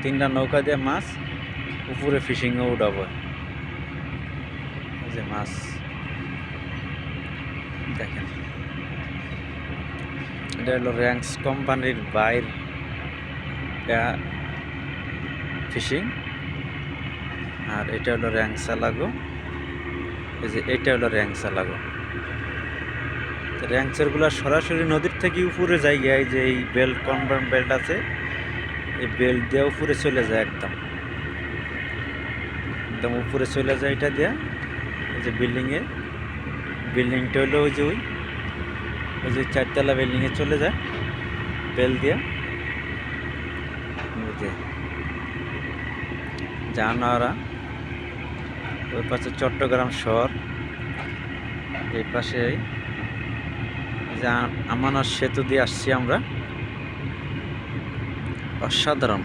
তিনটা নৌকা দিয়ে মাছ উপরে ফিশিংও উঠাবো। এই যে মাছ দেখেন, এটা হলো র্যাঙ্কস কোম্পানির বাইর ফিশিং, আর এটা হলো র্যাঙ্কসা লাগো। এই যে এটা হলো র্যাঙ্কসা লাগো। র্যাঙ্কসারগুলো সরাসরি নদীর থেকে উপরে যায়, এই যে এই বেল্ট কনভার্ম বেল্ট আছে, এই বেল্ট দিয়ে উপরে চলে যায়, একদম একদম উপরে চলে যায় এটা দিয়া। এই যে বিল্ডিংটা হলো ওই যে 4তলা বিল্ডিংয়ে চলে যায় বেল দিয়া। জানারা ওই পাশে চট্টগ্রাম শহর, এই পাশে যে আমানত সেতু দিয়ে আসছি আমরা। অসাধারণ,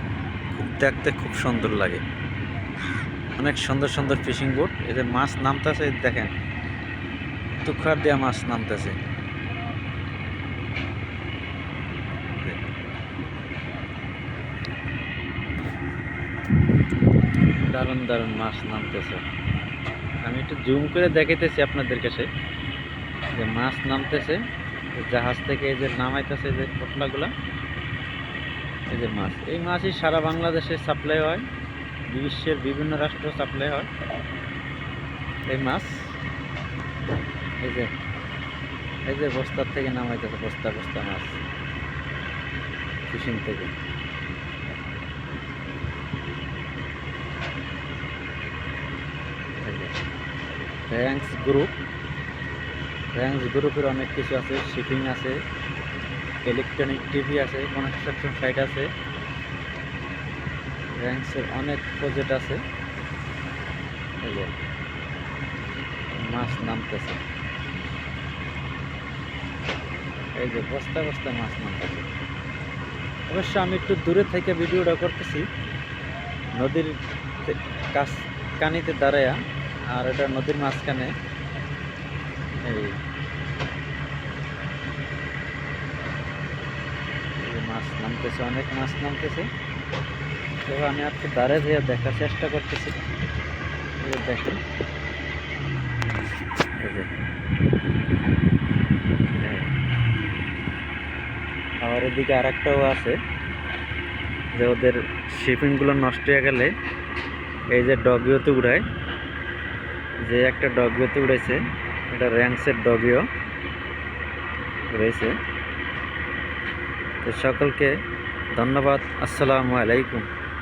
খুব দেখতে খুব সুন্দর লাগে, অনেক সুন্দর সুন্দর ফিশিং বোট। এই যে মাছ নামতেছে দেখেন, তুখার দিয়া মাছ নামতেছে, দারুণ দারুণ মাছ নামতেছে। আমি একটু জুম করে দেখাইতেছি আপনাদের কাছে যে মাছ নামতেছে জাহাজ থেকে, এই যে নামাইতেছে যে পোটলাগুলা, এই যে মাছ। এই মাছই সারা বাংলাদেশে সাপ্লাই হয়, বিশ্বের বিভিন্ন রাষ্ট্র সাপ্লাই হয় এই মাছ। এই যে বস্তার থেকে নামাইতেছে, বস্তা বস্তা মাছ ফিশিং থেকে। র্যাঙ্কস গ্রুপের অনেক কিছু আছে, শিপিং আছে, ইলেকট্রনিক টিভি আছে, কনস্ট্রাকশন সাইট আছে, র্যাঙ্কসের অনেক প্রজেক্ট আছে। এই যে মাছ নামতেছে, এই যে বস্তা বস্তা মাছ নামতেছে। অবশ্য আমি একটু দূরে থেকে ভিডিওটা করতেছি, নদীর কানিতে দাঁড়ায়া, আর এটা নদীর মাঝখানে। এই মাছ নামতেছে, অনেক মাছ নামতেছে। তো আমি একটু দাঁড়িয়ে দিয়ে দেখার চেষ্টা করতেছি, দেখেন। আর এদিকে আর একটাও আছে, যে ওদের শিপিংগুলো নষ্ট হয়ে গেলে এই যে ডগিওতে উড়ায়, যে একটা ডগিওতে উড়াইছে, এটা র্যাঙ্কসের ডগিও উড়াইছে। তো সকলকে ধন্যবাদ, আসসালামু আলাইকুম।